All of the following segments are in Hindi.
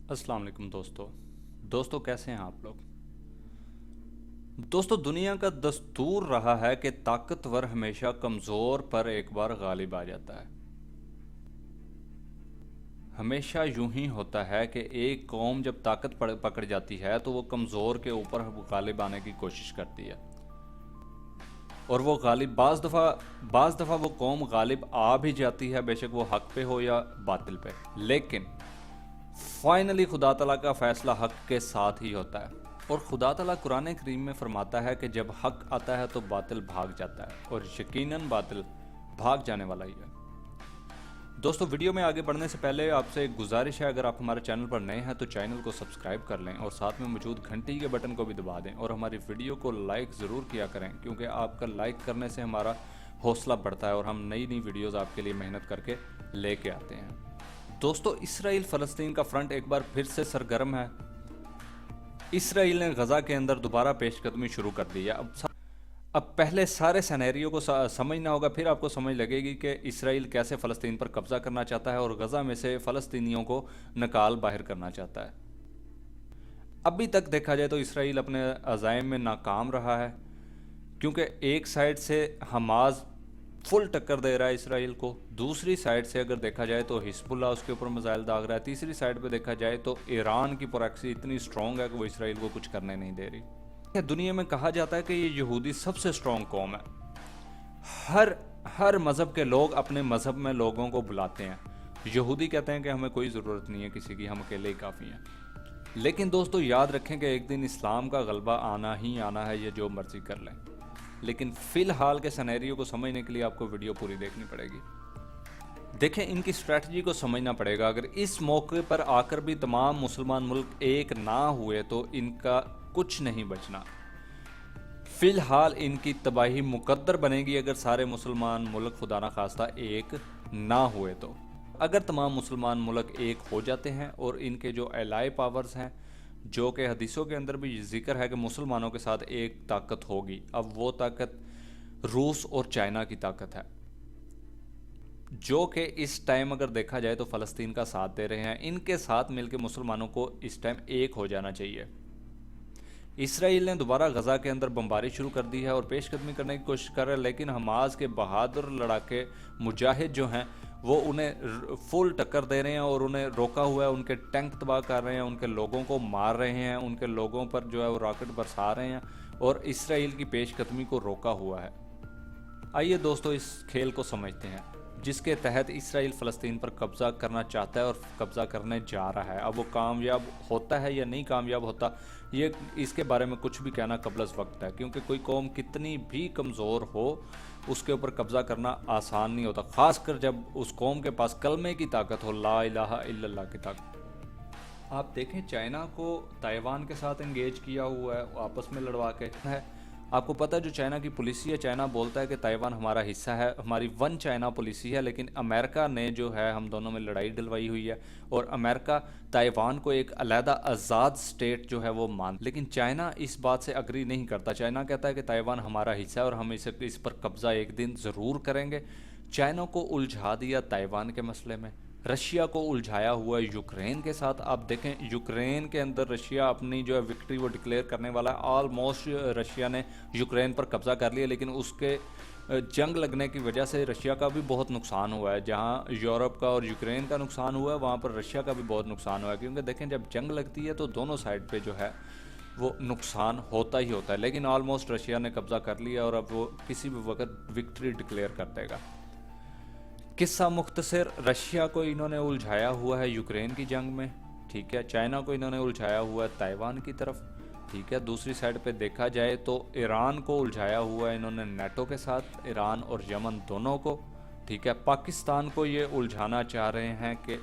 अस्सलाम वालेकुम दोस्तों कैसे हैं आप लोग। दोस्तों दुनिया का दस्तूर रहा है कि ताकतवर हमेशा कमज़ोर पर एक बार गालिब आ जाता है। हमेशा यूं ही होता है कि एक कौम जब ताकत पकड़ जाती है तो वो कमज़ोर के ऊपर गालिब आने की कोशिश करती है। और वो गालिब बाज़ दफ़ा वो कौम गालिब आ भी जाती है, बेशक वो हक पे हो या बातिल पे। लेकिन फाइनली खुदा तला का फैसला हक के साथ ही होता है। और खुदा तला कुरान करीम में फरमाता है कि जब हक आता है तो बातिल भाग जाता है, और यकीनन बातिल भाग जाने वाला ही है। दोस्तों वीडियो में आगे बढ़ने से पहले आपसे एक गुजारिश है, अगर आप हमारे चैनल पर नए हैं तो चैनल को सब्सक्राइब कर लें और साथ में मौजूद घंटी के बटन को भी दबा दें, और हमारी वीडियो को लाइक ज़रूर किया करें, क्योंकि आपका लाइक करने से हमारा हौसला बढ़ता है और हम नई नई वीडियोज़ आपके लिए मेहनत करके लेके आते हैं। दोस्तों इसराइल फ़लस्तीन का फ्रंट एक बार फिर से सरगर्म है। इसराइल ने गज़ा के अंदर दोबारा पेशकदमी शुरू कर दी है। अब पहले सारे सिनेरियो को समझना होगा, फिर आपको समझ लगेगी कि इसराइल कैसे फ़लस्तीन पर कब्ज़ा करना चाहता है और गज़ा में से फ़लस्तीनियों को निकाल बाहर करना चाहता है। अभी तक देखा जाए तो इसराइल अपने अज़ाइम में नाकाम रहा है, क्योंकि एक साइड से हमास फुल टक्कर दे रहा है इसराइल को, दूसरी साइड से अगर देखा जाए तो हिजबुल्लाह उसके ऊपर मिसाइल दाग रहा है, तीसरी साइड पे देखा जाए तो ईरान की प्रॉक्सी इतनी स्ट्रॉन्ग है कि वो इसराइल को कुछ करने नहीं दे रही। दुनिया में कहा जाता है कि ये यहूदी सबसे स्ट्रॉन्ग कौम है। हर हर मज़हब के लोग अपने मज़हब में लोगों को बुलाते हैं। यहूदी कहते हैं कि हमें कोई ज़रूरत नहीं है किसी की, हम अकेले ही काफ़ी हैं। लेकिन दोस्तों याद रखें कि एक दिन इस्लाम का गलबा आना ही आना है, ये जो मर्जी कर लें। लेकिन फ़िलहाल के सिनेरियो को समझने के लिए आपको वीडियो पूरी देखनी पड़ेगी। देखें, इनकी स्ट्रैटेजी को समझना पड़ेगा। अगर इस मौके पर आकर भी तमाम मुसलमान मुल्क एक ना हुए तो इनका कुछ नहीं बचना। फ़िलहाल इनकी तबाही मुकद्दर बनेगी अगर सारे मुसलमान मुल्क खुदा ना खास्ता एक ना हुए तो। अगर तमाम मुसलमान मुल्क एक हो जाते हैं और इनके जो एलाई पावर्स हैं, जो कि हदीसों के अंदर भी जिक्र है कि मुसलमानों के साथ एक ताकत होगी, अब वो ताकत रूस और चाइना की ताकत है, जो कि इस टाइम अगर देखा जाए तो फ़लस्तीन का साथ दे रहे हैं। इनके साथ मिलकर मुसलमानों को इस टाइम एक हो जाना चाहिए। इसराइल ने दोबारा गज़ा के अंदर बमबारी शुरू कर दी है और पेशकदमी करने की कोशिश कर रहा है, लेकिन हमास के बहादुर लड़ाके मुजाहिद जो हैं वो उन्हें फुल टक्कर दे रहे हैं और उन्हें रोका हुआ है। उनके टैंक तबाह कर रहे हैं, उनके लोगों को मार रहे हैं, उनके लोगों पर जो है वो रॉकेट बरसा रहे हैं और इसराइल की पेशकदमी को रोका हुआ है। आइए दोस्तों इस खेल को समझते हैं, जिसके तहत इसराइल फ़लस्तीन पर कब्ज़ा करना चाहता है और कब्ज़ा करने जा रहा है। अब वो कामयाब होता है या नहीं कामयाब होता, ये इसके बारे में कुछ भी कहना कबलस वक्त है, क्योंकि कोई कौम कितनी भी कमज़ोर हो उसके ऊपर कब्ज़ा करना आसान नहीं होता, ख़ासकर जब उस कौम के पास कलमे की ताकत हो, ला इलाहा इल्लल्लाह की ताकत। आप देखें, चाइना को ताइवान के साथ इंगेज किया हुआ है, आपस में लड़वा के है। आपको पता है जो चाइना की पॉलिसी है, चाइना बोलता है कि ताइवान हमारा हिस्सा है, हमारी वन चाइना पॉलिसी है, लेकिन अमेरिका ने जो है हम दोनों में लड़ाई डलवाई हुई है और अमेरिका ताइवान को एक अलहदा आज़ाद स्टेट जो है वो मान, लेकिन चाइना इस बात से अग्री नहीं करता। चाइना कहता है कि ताइवान हमारा हिस्सा है और हम इस पर कब्ज़ा एक दिन ज़रूर करेंगे। चाइना को उलझा दिया ताइवान के मसले में, रशिया को उलझाया हुआ है यूक्रेन के साथ। आप देखें यूक्रेन के अंदर रशिया अपनी जो है विक्ट्री वो डिक्लेयर करने वाला है। ऑलमोस्ट रशिया ने यूक्रेन पर कब्ज़ा कर लिया, लेकिन उसके जंग लगने की वजह से रशिया का भी बहुत नुकसान हुआ है। जहां यूरोप का और यूक्रेन का नुकसान हुआ है, वहां पर रशिया का भी बहुत नुकसान हुआ है, क्योंकि देखें जब जंग लगती है तो दोनों साइड पे जो है वो नुकसान होता ही होता है। लेकिन ऑलमोस्ट रशिया ने कब्ज़ा कर लिया और अब वो किसी भी वक्त विक्ट्री डिक्लेयर कर देगा। किस्सा मुख्तसर, रशिया को इन्होंने उलझाया हुआ है यूक्रेन की जंग में, ठीक है। चाइना को इन्होंने उलझाया हुआ है ताइवान की तरफ, ठीक है। दूसरी साइड पे देखा जाए तो ईरान को उलझाया हुआ है इन्होंने नेटो के साथ, ईरान और यमन दोनों को, ठीक है। पाकिस्तान को ये उलझाना चाह रहे हैं कि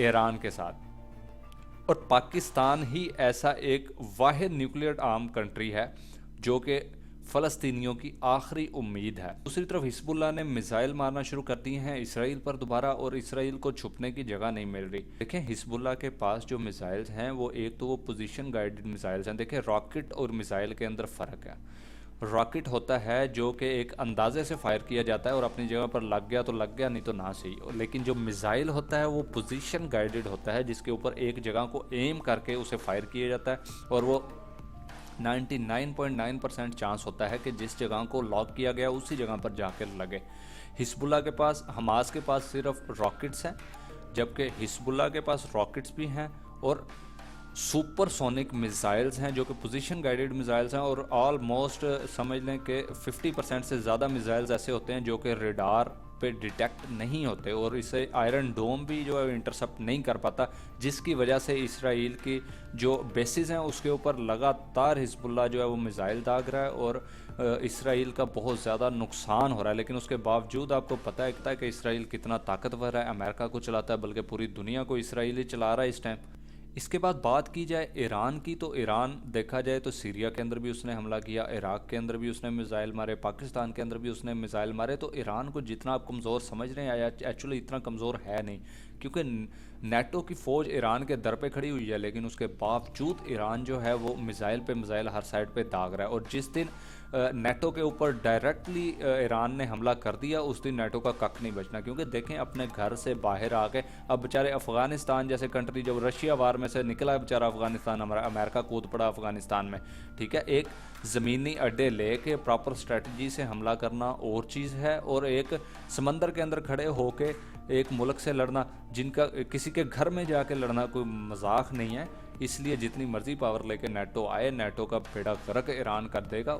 ईरान के साथ, और पाकिस्तान ही ऐसा एक वाहिद न्यूक्लियर आर्म कंट्री है जो कि फ़लस्तीनियों की आखिरी उम्मीद है। दूसरी तरफ हिजबुल्लाह ने मिसाइल मारना शुरू कर दिए हैं इसराइल पर दोबारा, और इसराइल को छुपने की जगह नहीं मिल रही। देखें हिजबुल्लाह के पास जो मिसाइल्स हैं वो एक तो वो पोजीशन गाइडेड मिसाइल्स हैं। देखें रॉकेट और मिसाइल के अंदर फ़र्क है। रॉकेट होता है जो कि एक अंदाजे से फायर किया जाता है और अपनी जगह पर लग गया तो लग गया, नहीं तो ना सही। लेकिन जो मिसाइल होता है वो पोजीशन गाइडेड होता है, जिसके ऊपर एक जगह को एम करके उसे फायर किया जाता है और वो 99.9% चांस होता है कि जिस जगह को लॉक किया गया उसी जगह पर जाकर लगे। हिजबुल्लाह के पास, हमास के पास सिर्फ रॉकेट्स हैं, जबकि हिजबुल्लाह के पास रॉकेट्स भी हैं और सुपरसोनिक मिसाइल्स हैं जो कि पोजीशन गाइडेड मिसाइल्स हैं। और ऑलमोस्ट समझ लें कि 50% से ज़्यादा मिसाइल्स ऐसे होते हैं जो कि रेडार पे डिटेक्ट नहीं होते और इसे आयरन डोम भी जो है इंटरसेप्ट नहीं कर पाता, जिसकी वजह से इसराइल की जो बेसिस हैं उसके ऊपर लगातार हिजबुल्लाह जो है वो मिसाइल दाग रहा है और इसराइल का बहुत ज़्यादा नुकसान हो रहा है। लेकिन उसके बावजूद आपको पता है कि इसराइल कितना ताकतवर है, अमेरिका को चलाता है, बल्कि पूरी दुनिया को इसराइल ही चला रहा है इस टाइम। इसके बाद बात की जाए ईरान की, तो ईरान देखा जाए तो सीरिया के अंदर भी उसने हमला किया, इराक के अंदर भी उसने मिसाइल मारे, पाकिस्तान के अंदर भी उसने मिसाइल मारे। तो ईरान को जितना आप कमज़ोर समझ रहे हैं एक्चुअली इतना कमज़ोर है नहीं, क्योंकि नेटो की फ़ौज ईरान के दर पे खड़ी हुई है, लेकिन उसके बावजूद ईरान जो है वो मिसाइल पे मिसाइल हर साइड पे दाग रहा है। और जिस दिन नेटो के ऊपर डायरेक्टली ईरान ने हमला कर दिया उस दिन नेटो का कख नहीं बचना, क्योंकि देखें अपने घर से बाहर आ गए। अब बेचारे अफ़गानिस्तान जैसे कंट्री, जब रशिया वार में से निकला बेचारा अफ़गानिस्तान, हमारा अमेरिका कूद पड़ा अफ़गानिस्तान में, ठीक है। एक ज़मीनी अड्डे ले के प्रॉपर स्ट्रेटजी से हमला करना और चीज़ है, और एक समंदर के अंदर खड़े होके एक मुल्क से लड़ना, जिनका किसी के घर में जाके लड़ना कोई मजाक नहीं है। इसलिए जितनी मर्जी पावर लेके नेटो आए, नेटो का बेड़ा गर्क ईरान कर देगा।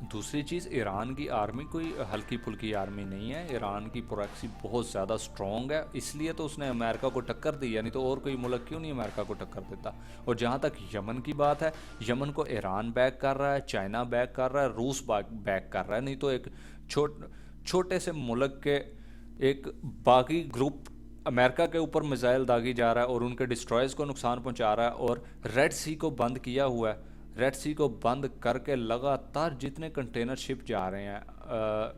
दूसरी चीज़, ईरान की आर्मी कोई हल्की फुल्की आर्मी नहीं है, ईरान की प्रोक्सी बहुत ज़्यादा स्ट्रॉन्ग है, इसलिए तो उसने अमेरिका को टक्कर दी, यानी तो और कोई मुल्क क्यों नहीं अमेरिका को टक्कर देता। और जहाँ तक यमन की बात है, यमन को ईरान बैक कर रहा है, चाइना बैक कर रहा है, रूस बैक कर रहा है, नहीं तो एक छोटे से मुल्क के एक बागी ग्रुप अमेरिका के ऊपर मिसाइल दागी जा रहा है और उनके डिस्ट्रॉयर्स को नुकसान पहुंचा रहा है। और रेड सी को बंद किया हुआ है, रेड सी को बंद करके लगातार जितने कंटेनर शिप जा रहे हैं,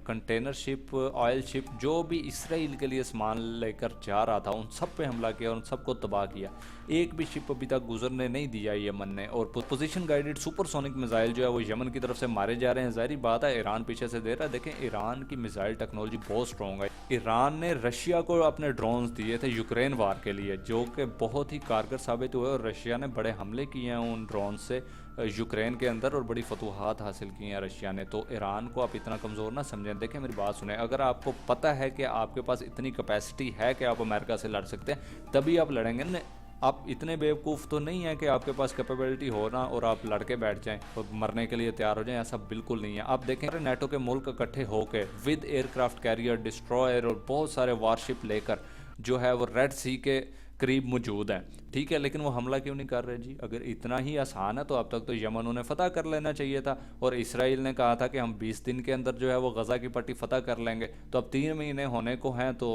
कंटेनर शिप, ऑयल शिप, जो भी इसराइल के लिए सामान लेकर जा रहा था, उन सब पे हमला किया और उन सबको तबाह किया। एक भी शिप अभी तक गुजरने नहीं दिया यमन ने। और पोजीशन गाइडेड सुपरसोनिक मिसाइल जो है वो यमन की तरफ से मारे जा रहे हैं। ज़ाहिर बात है ईरान पीछे से दे रहा है। देखें ईरान की मिसाइल टेक्नोलॉजी बहुत स्ट्रॉन्ग है। ईरान ने रशिया को अपने ड्रोन्स दिए थे यूक्रेन वार के लिए, जो कि बहुत ही कारगर साबित हुए और रशिया ने बड़े हमले किए हैं उन ड्रोन से यूक्रेन के अंदर और बड़ी फतूहात हासिल की हैं रशिया ने। तो ईरान को आप इतना कमज़ोर ना समझें। देखें मेरी बात सुने, अगर आपको पता है कि आपके पास इतनी कैपेसिटी है कि आप अमेरिका से लड़ सकते हैं, तभी आप लड़ेंगे ना। आप इतने बेवकूफ़ तो नहीं है कि आपके पास कैपेबिलिटी हो ना और आप लड़के बैठ जाएं और मरने के लिए तैयार हो जाएं, ऐसा बिल्कुल नहीं है। आप देखें नेटो के मुल्क इकट्ठे होकर विद एयरक्राफ्ट कैरियर, डिस्ट्रॉयर और बहुत सारे वारशिप लेकर जो है वो रेड सी के करीब मौजूद हैं, ठीक है। लेकिन वो हमला क्यों नहीं कर रहे जी? अगर इतना ही आसान है तो अब तक तो यमन उन्हें फ़तह कर लेना चाहिए था। और इसराइल ने कहा था कि हम 20 दिन के अंदर जो है वो गज़ा की पट्टी फ़तह कर लेंगे, तो अब 3 महीने होने को हैं तो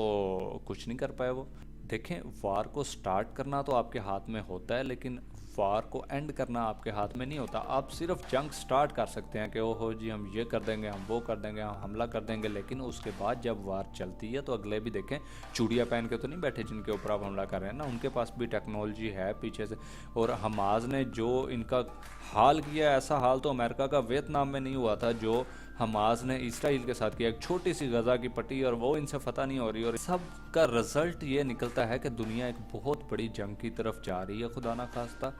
कुछ नहीं कर पाए वो। देखें वार को स्टार्ट करना तो आपके हाथ में होता है, लेकिन वार को एंड करना आपके हाथ में नहीं होता। आप सिर्फ जंग स्टार्ट कर सकते हैं कि ओहो जी हम ये कर देंगे, हम वो कर देंगे, हम हमला कर देंगे, लेकिन उसके बाद जब वार चलती है तो अगले भी देखें चूड़ियाँ पहन के तो नहीं बैठे जिनके ऊपर आप हमला कर रहे हैं ना, उनके पास भी टेक्नोलॉजी है पीछे से। और हमास ने जो इनका हाल किया, ऐसा हाल तो अमेरिका का वियतनाम में नहीं हुआ था जो हमास ने इसराइल के साथ किया। एक छोटी सी गज़ा की पट्टी और वो इनसे फ़तह नहीं हो रही, और सब का रिज़ल्ट ये निकलता है कि दुनिया एक बहुत बड़ी जंग की तरफ जा रही है, खुदा ना खास्ता।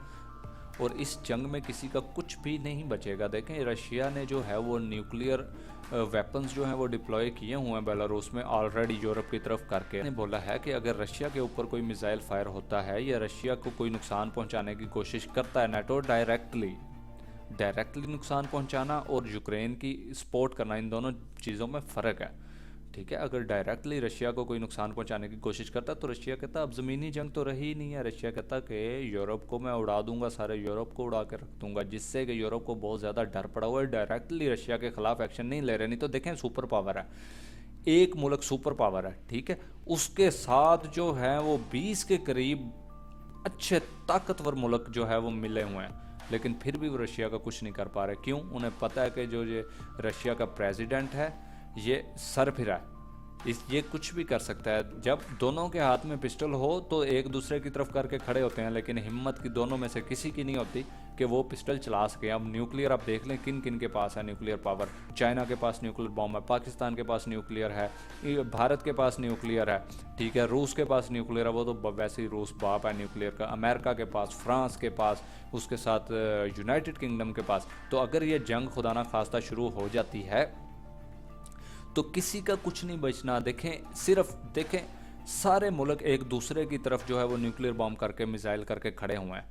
और इस जंग में किसी का कुछ भी नहीं बचेगा। देखें रशिया ने जो है वो न्यूक्लियर वेपन्स जो हैं वो डिप्लॉय किए हुए हैं बेलारूस में ऑलरेडी, यूरोप की तरफ करके। ने बोला है कि अगर रशिया के ऊपर कोई मिसाइल फायर होता है या रशिया को कोई नुकसान पहुंचाने की कोशिश करता है नेटो, डायरेक्टली नुकसान पहुंचाना और यूक्रेन की सपोर्ट करना, इन दोनों चीज़ों में फ़र्क है, ठीक है। अगर डायरेक्टली रशिया को कोई नुकसान पहुंचाने की कोशिश करता तो रशिया कहता अब ज़मीनी जंग तो रही ही नहीं है। रशिया कहता कि यूरोप को मैं उड़ा दूंगा, सारे यूरोप को उड़ा के रख दूंगा, जिससे कि यूरोप को बहुत ज़्यादा डर पड़ा हुआ है। डायरेक्टली रशिया के ख़िलाफ़ एक्शन नहीं ले रहे। नहीं तो देखें सुपर पावर है, एक मुल्क सुपर पावर है, ठीक है, उसके साथ जो है वो 20 के करीब अच्छे ताकतवर मुल्क जो है वो मिले हुए हैं, लेकिन फिर भी वो रशिया का कुछ नहीं कर पा रहे। क्यों? उन्हें पता है कि जो ये रशिया का प्रेसिडेंट है ये सरफिरा है, ये कुछ भी कर सकता है। जब दोनों के हाथ में पिस्टल हो तो एक दूसरे की तरफ करके खड़े होते हैं, लेकिन हिम्मत की दोनों में से किसी की नहीं होती कि वो पिस्टल चला सके। अब न्यूक्लियर आप देख लें किन किन के पास है न्यूक्लियर पावर। चाइना के पास न्यूक्लियर बॉम्ब है, पाकिस्तान के पास न्यूक्लियर है, भारत के पास न्यूक्लियर है, ठीक है, रूस के पास न्यूक्लियर है, वो तो वैसे ही रूस बाप है न्यूक्लियर का, अमेरिका के पास, फ्रांस के पास, उसके साथ यूनाइटेड किंगडम के पास। तो अगर ये जंग खुदा ना खास्ता शुरू हो जाती है तो किसी का कुछ नहीं बचना। देखें, सिर्फ देखें, सारे मुल्क एक दूसरे की तरफ जो है वो न्यूक्लियर बॉम्ब करके मिसाइल करके खड़े हुए हैं,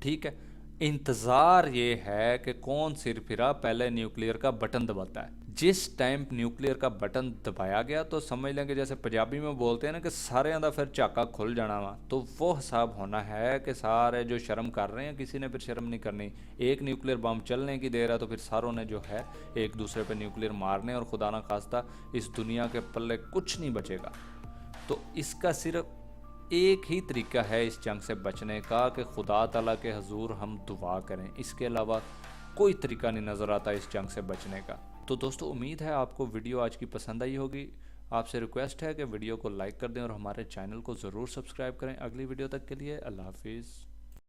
ठीक है। इंतज़ार ये है कि कौन सिरफिरा पहले न्यूक्लियर का बटन दबाता है। जिस टाइम न्यूक्लियर का बटन दबाया गया तो समझ लें कि जैसे पंजाबी में बोलते हैं ना कि सारे का फिर झाका खुल जाना वा, तो वो हिसाब होना है कि सारे जो शर्म कर रहे हैं किसी ने फिर शर्म नहीं करनी। एक न्यूक्लियर बम चलने की देर है तो फिर सारों ने जो है एक दूसरे पे न्यूक्लियर मारने, और खुदा ना खास्ता इस दुनिया के पल्ले कुछ नहीं बचेगा। तो इसका सिर्फ एक ही तरीका है इस जंग से बचने का कि खुदा ताला के हजूर हम दुआ करें। इसके अलावा कोई तरीका नहीं नज़र आता इस जंग से बचने का। तो दोस्तों, उम्मीद है आपको वीडियो आज की पसंद आई होगी। आपसे रिक्वेस्ट है कि वीडियो को लाइक कर दें और हमारे चैनल को ज़रूर सब्सक्राइब करें। अगली वीडियो तक के लिए अल्लाह हाफिज़।